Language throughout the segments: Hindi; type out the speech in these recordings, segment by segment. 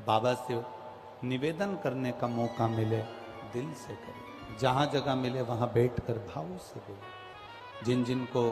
बाबा से निवेदन करने का मौका मिले दिल से करें, जहाँ जगह मिले वहाँ बैठकर भाव से बोले। जिन जिन को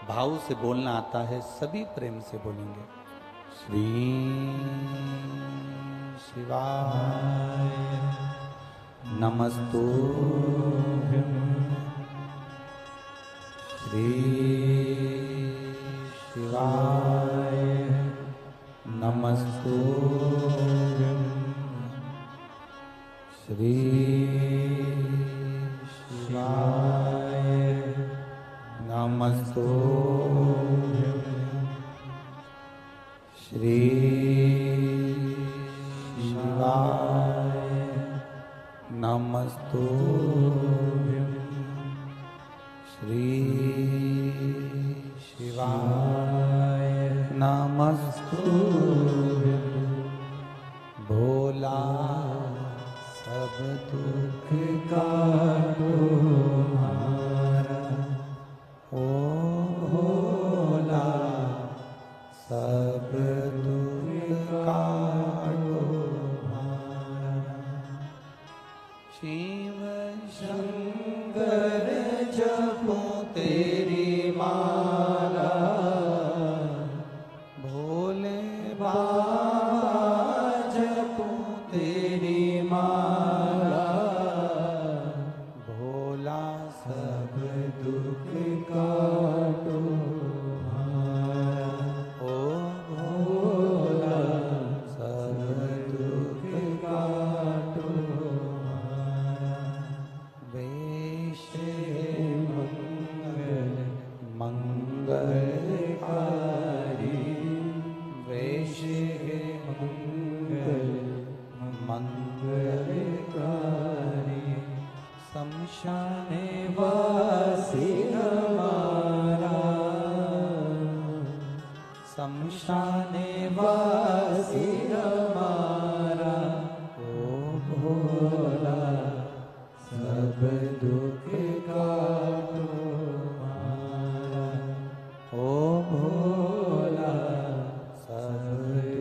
भाव से बोलना आता है सभी प्रेम से बोलेंगे। श्री शिवाय नमस्तुभ्यं, श्री शिवाय नमस्तुभ्यं, श्री शिवाय नमस्तुभ्यं, श्री शिवाय नमस्तुभ्यं, श्री शिवाय नमस्तुभ्यं। भोला सब दुख का तुम्हारा, ओ भोला सब दुख का तुम्हारा। शिव शंकर जपो तेरी माला, भोले बाबा जपो तेरी माला, भोला सब दुख का तुम्हारा, ओ भोला सब दुख का तुम्हारा। वेश मंगल मंगलकारी, वेश मंगल मंगलकारी, शमशाने वासी हमारा, शमशाने वासी हमारा, ओ भोला सब दुख का तुम्हारा, ओ भोला सब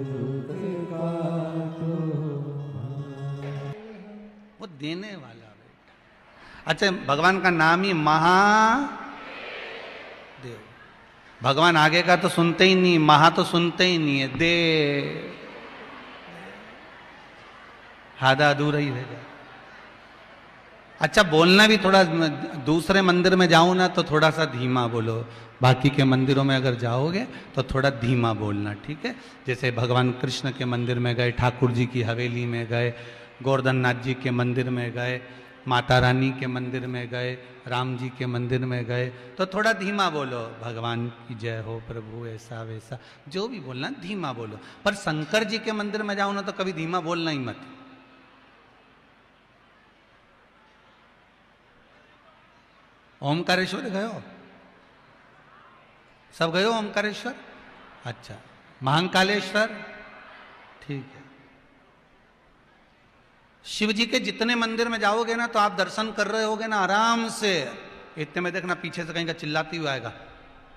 दुख का तुम्हारा। वो देने वाला बेटा। अच्छा, भगवान का नाम ही महादेव। भगवान आगे का तो सुनते ही नहीं, महा तो सुनते ही नहीं है, दे आधा अधूरा ही रह जाए। अच्छा, बोलना भी थोड़ा, दूसरे मंदिर में जाऊं ना तो थोड़ा सा धीमा बोलो, बाकी के मंदिरों में अगर जाओगे तो थोड़ा धीमा बोलना, ठीक है। जैसे भगवान कृष्ण के मंदिर में गए, ठाकुर जी की हवेली में गए, गोवर्धन नाथ जी के मंदिर में गए, माता रानी के मंदिर में गए, राम जी के मंदिर में गए, तो थोड़ा धीमा बोलो, भगवान की जय हो प्रभु, ऐसा वैसा जो भी बोलना धीमा बोलो। पर शंकर जी के मंदिर में जाओ ना तो कभी धीमा बोलना ही मत। ओमकारेश्वर गए हो? सब गए हो ओमकारेश्वर? अच्छा, महाकालेश्वर, ठीक है। शिव जी के जितने मंदिर में जाओगे ना तो आप दर्शन कर रहे होगे ना आराम से, इतने में देखना पीछे से कहीं का चिल्लाती हुआ आएगा,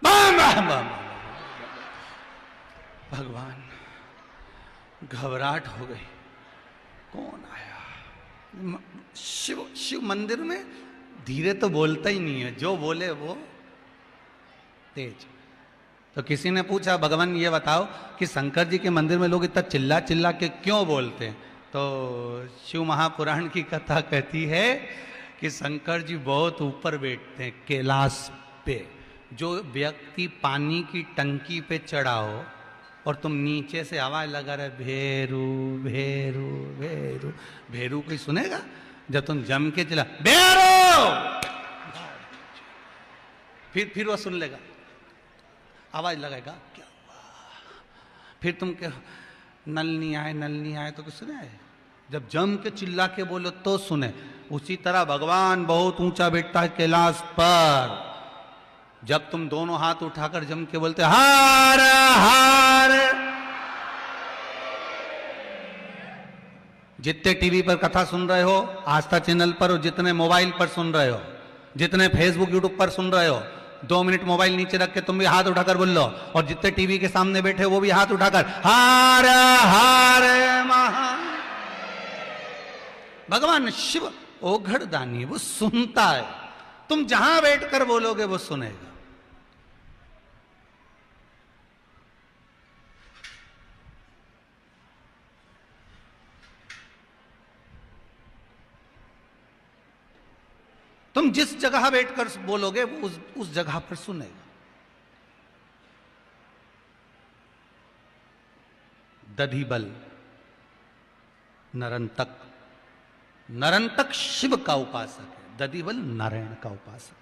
बम बम बम। भगवान, घबराहट हो गई, कौन आया? शिव मंदिर में धीरे तो बोलता ही नहीं है, जो बोले वो तेज। तो किसी ने पूछा, भगवान ये बताओ कि शंकर जी के मंदिर में लोग इतना चिल्ला चिल्ला के क्यों बोलते हैं? तो शिव महापुराण की कथा कहती है कि शंकर जी बहुत ऊपर बैठते हैं, कैलाश पे। जो व्यक्ति पानी की टंकी पे चढ़ा हो और तुम नीचे से आवाज लगा रहे भेरू भेरू भेरू, भेरू कोई सुनेगा? जब तुम जम के चला भेरू, फिर वो सुन लेगा, आवाज लगाएगा, क्या हुआ? फिर तुम क्या, नल नहीं आए तो कुछ सुने? जब जम के चिल्ला के बोलो तो सुने। उसी तरह भगवान बहुत ऊंचा बैठता है कैलाश पर। जब तुम दोनों हाथ उठाकर जम के बोलते हार हार, जितने टीवी पर कथा सुन रहे हो, आस्था चैनल पर, और जितने मोबाइल पर सुन रहे हो, जितने फेसबुक यूट्यूब पर सुन रहे हो, 2 मिनट मोबाइल नीचे रख के तुम भी हाथ उठाकर बोल लो। और जितने टीवी के सामने बैठे वो भी हाथ उठाकर हार हार महा भगवान शिव ओघड़ दानी है, वो सुनता है। तुम जहां बैठकर बोलोगे वो सुनेगा। तुम जिस जगह बैठकर बोलोगे वो उस जगह पर सुनेगा। दधिबल नरंतक, नरंतक शिव का उपासक है, दधिबल नारायण का उपासक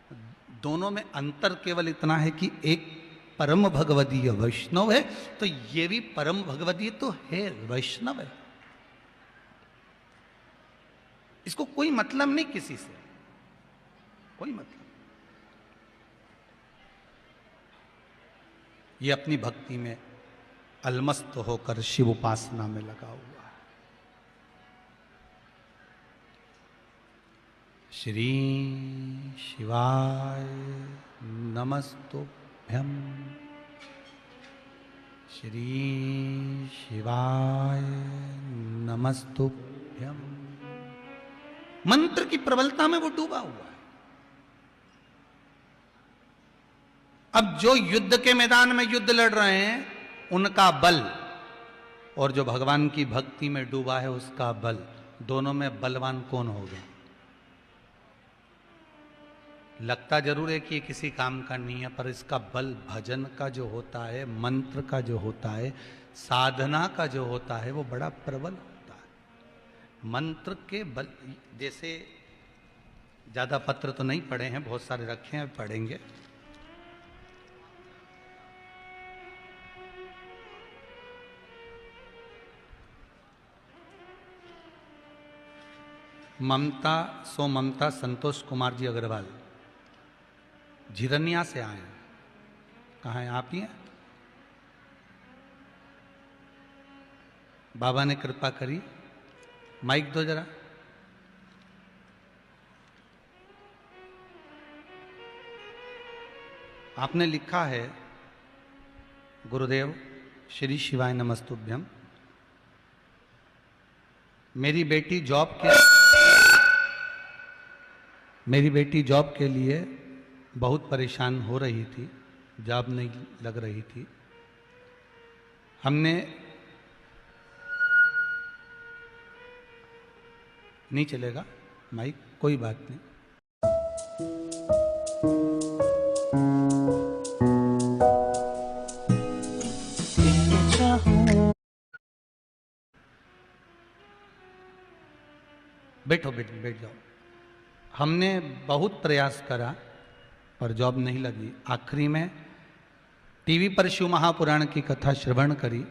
है। दोनों में अंतर केवल इतना है कि एक परम भगवदीय वैष्णव है, तो ये भी परम भगवदीय तो है, वैष्णव है। इसको कोई मतलब नहीं किसी से, कोई मतलब। ये अपनी भक्ति में अलमस्त होकर शिव उपासना में लगा हुआ है। श्री शिवाय नमस्तुभ्यं, श्री शिवाय नमस्तुभ्यं। मंत्र की प्रबलता में वो डूबा हुआ है। अब जो युद्ध के मैदान में युद्ध लड़ रहे हैं उनका बल, और जो भगवान की भक्ति में डूबा है उसका बल, दोनों में बलवान कौन होगा? लगता जरूर है कि ये किसी काम का नहीं है, पर इसका बल भजन का जो होता है, मंत्र का जो होता है, साधना का जो होता है, वो बड़ा प्रबल होता है। मंत्र के बल, जैसे ज्यादा पत्र तो नहीं पढ़े हैं, बहुत सारे रखे हैं, पढ़ेंगे। ममता संतोष कुमार जी अग्रवाल झिरनिया से आए हैं। कहाँ हैं? आप ही हैं? बाबा ने कृपा करी, माइक दो जरा। आपने लिखा है, गुरुदेव श्री शिवाय नमस्तुभ्यम, मेरी बेटी जॉब के लिए बहुत परेशान हो रही थी, जॉब नहीं लग रही थी। हमने नहीं चलेगा माइक, कोई बात नहीं। बैठ जाओ। हमने बहुत प्रयास करा पर जॉब नहीं लगी। आखिरी में टीवी पर शिव महापुराण की कथा श्रवण करी,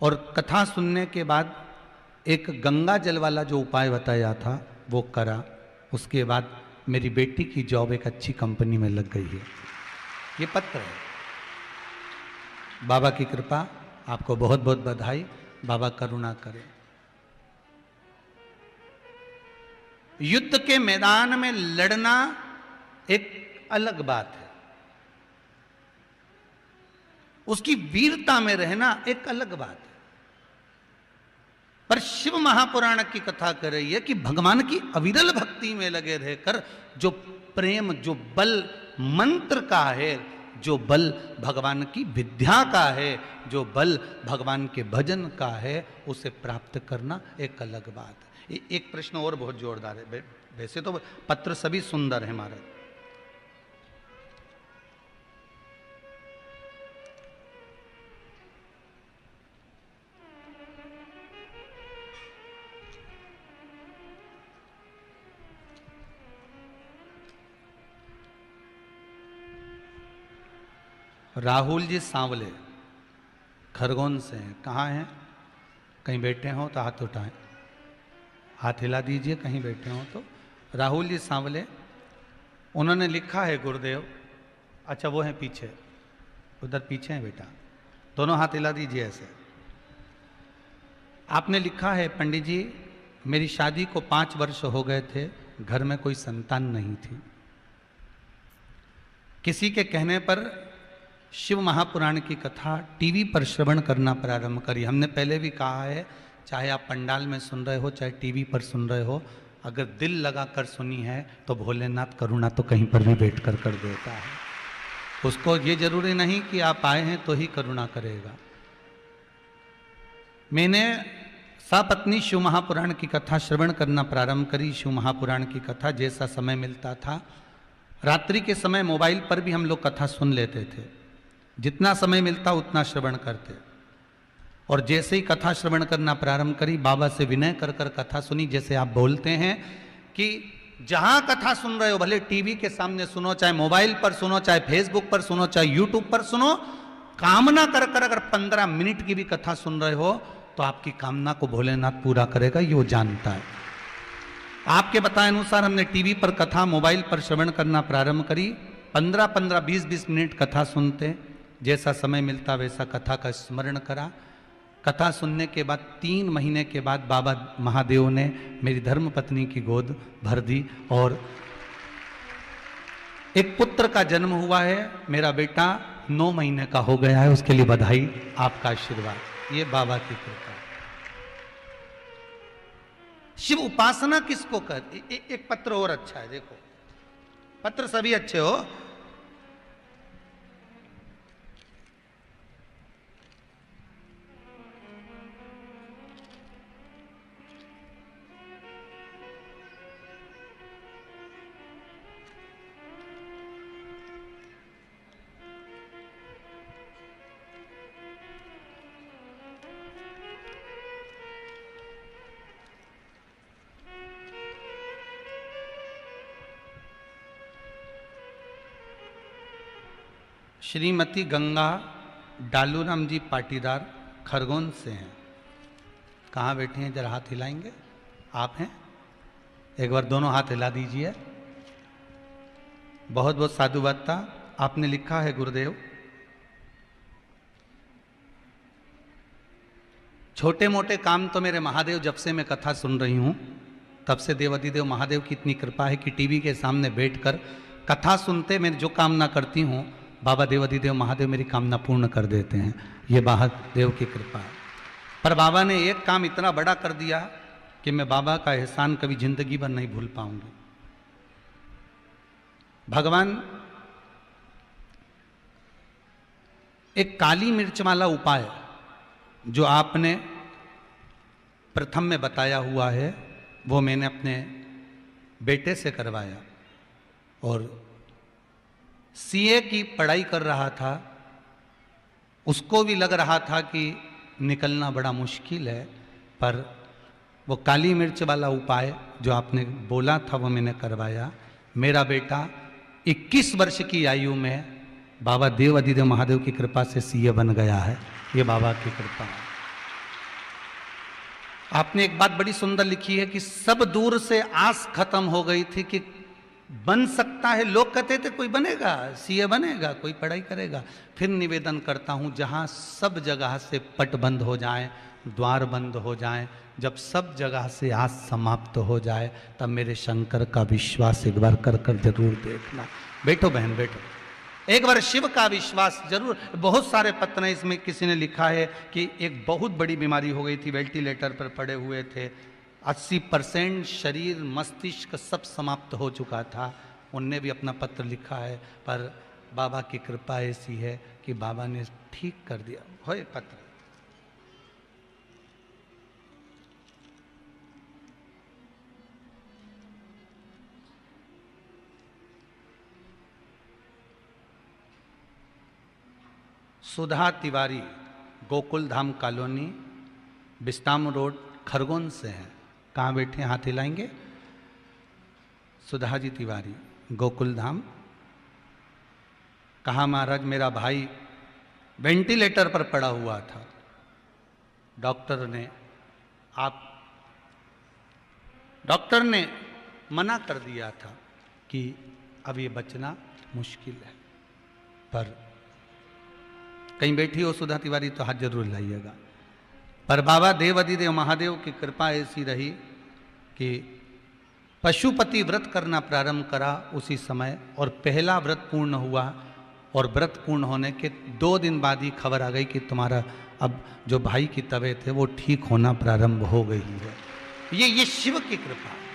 और कथा सुनने के बाद एक गंगा जल वाला जो उपाय बताया था वो करा। उसके बाद मेरी बेटी की जॉब एक अच्छी कंपनी में लग गई है। ये पत्र है। बाबा की कृपा, आपको बहुत बहुत बधाई। बाबा करुणा करें। युद्ध के मैदान में लड़ना एक अलग बात है, उसकी वीरता में रहना एक अलग बात है। पर शिव महापुराण की कथा कर रही है कि भगवान की अविरल भक्ति में लगे रहकर जो प्रेम, जो बल मंत्र का है, जो बल भगवान की विद्या का है, जो बल भगवान के भजन का है, उसे प्राप्त करना एक अलग बात है। एक प्रश्न और बहुत जोरदार है। वैसे तो पत्र सभी सुंदर है महाराज। राहुल जी सांवले खरगोन से हैं। कहाँ हैं? कहीं बैठे हो तो हाथ उठाएं, हाथ हिला दीजिए कहीं बैठे हो तो। राहुल जी सांवले, उन्होंने लिखा है गुरुदेव, अच्छा वो हैं पीछे, उधर पीछे हैं बेटा, दोनों हाथ हिला दीजिए ऐसे। आपने लिखा है, पंडित जी मेरी शादी को 5 वर्ष हो गए थे, घर में कोई संतान नहीं थी। किसी के कहने पर शिव महापुराण की कथा टीवी पर श्रवण करना प्रारंभ करी। हमने पहले भी कहा है चाहे आप पंडाल में सुन रहे हो, चाहे टीवी पर सुन रहे हो, अगर दिल लगा कर सुनी है तो भोलेनाथ करुणा तो कहीं पर भी बैठ कर देता है। उसको ये जरूरी नहीं कि आप आए हैं तो ही करुणा करेगा। मैंने सपत्नी शिव महापुराण की कथा श्रवण करना प्रारंभ करी। शिव महापुराण की कथा जैसा समय मिलता था, रात्रि के समय मोबाइल पर भी हम लोग कथा सुन लेते थे, जितना समय मिलता उतना श्रवण करते। और जैसे ही कथा श्रवण करना प्रारंभ करी, बाबा से विनय कर कथा सुनी। जैसे आप बोलते हैं कि जहां कथा सुन रहे हो, भले टीवी के सामने सुनो, चाहे मोबाइल पर सुनो, चाहे फेसबुक पर सुनो, चाहे यूट्यूब पर सुनो, कामना कर अगर 15 मिनट की भी कथा सुन रहे हो तो आपकी कामना को भोलेनाथ पूरा करेगा, ये वो जानता है। आपके बताए अनुसार हमने टीवी पर कथा, मोबाइल पर श्रवण करना प्रारंभ करी। 15-15, 20-20 मिनट कथा सुनते, जैसा समय मिलता वैसा कथा का स्मरण करा। कथा सुनने के बाद 3 महीने के बाद बाबा महादेव ने मेरी धर्मपत्नी की गोद भर दी और एक पुत्र का जन्म हुआ है। मेरा बेटा 9 महीने का हो गया है, उसके लिए बधाई, आपका आशीर्वाद, ये बाबा की कृपा। शिव उपासना किसको कर, एक पत्र और अच्छा है, देखो पत्र सभी अच्छे हो। श्रीमती गंगा डालूराम जी पाटीदार खरगोन से हैं। कहाँ बैठे हैं, जरा हाथ हिलाएंगे? आप हैं? एक बार दोनों हाथ हिला दीजिए। बहुत बहुत साधुवाद। आपने लिखा है, गुरुदेव छोटे मोटे काम तो मेरे महादेव जब से मैं कथा सुन रही हूँ तब से देवाधिदेव महादेव की इतनी कृपा है कि टीवी के सामने बैठकर कथा सुनते मैं जो कामना करती हूँ बाबा देवाधिदेव महादेव मेरी कामना पूर्ण कर देते हैं। ये महादेव की कृपा है। पर बाबा ने एक काम इतना बड़ा कर दिया कि मैं बाबा का एहसान कभी जिंदगी भर नहीं भूल पाऊंगी। भगवान एक काली मिर्च वाला उपाय जो आपने प्रथम में बताया हुआ है वो मैंने अपने बेटे से करवाया और सीए की पढ़ाई कर रहा था। उसको भी लग रहा था कि निकलना बड़ा मुश्किल है, पर वो काली मिर्च वाला उपाय जो आपने बोला था वो मैंने करवाया। मेरा बेटा 21 वर्ष की आयु में बाबा देव अधिदेव महादेव की कृपा से सीए बन गया है। ये बाबा की कृपा है। आपने एक बात बड़ी सुंदर लिखी है कि सब दूर से आस खत्म हो गई थी कि बन सकता है। लोग कहते थे कोई बनेगा, सीए बनेगा, कोई पढ़ाई करेगा। फिर निवेदन करता हूं जहां सब जगह से पट बंद हो जाएं, द्वार बंद हो जाएं, जब सब जगह से आस समाप्त हो जाए तब मेरे शंकर का विश्वास एक बार कर जरूर देखना। बैठो बहन बैठो, एक बार शिव का विश्वास जरूर। बहुत सारे पत्र हैं, इसमें किसी ने लिखा है कि एक बहुत बड़ी बीमारी हो गई थी, वेंटिलेटर पर पड़े हुए थे, 80% शरीर मस्तिष्क सब समाप्त हो चुका था। उनने भी अपना पत्र लिखा है, पर बाबा की कृपा ऐसी है कि बाबा ने ठीक कर दिया। हो एक पत्र, सुधा तिवारी, गोकुल धाम कॉलोनी, बिस्ताम रोड, खरगोन से हैं। कहाँ बैठे हैं, हाथ हिलाएंगे? सुधा जी तिवारी, गोकुल धाम। कहा महाराज मेरा भाई वेंटिलेटर पर पड़ा हुआ था, डॉक्टर ने मना कर दिया था कि अब ये बचना मुश्किल है। पर कहीं बैठी हो सुधा तिवारी तो हाथ जरूर लाइएगा। पर बाबा देव अधिदेव महादेव की कृपा ऐसी रही कि पशुपति व्रत करना प्रारंभ करा उसी समय, और पहला व्रत पूर्ण हुआ। और व्रत पूर्ण होने के 2 दिन बाद ही खबर आ गई कि तुम्हारा अब जो भाई की तबीयत है वो ठीक होना प्रारंभ हो गई है। ये शिव की कृपा है।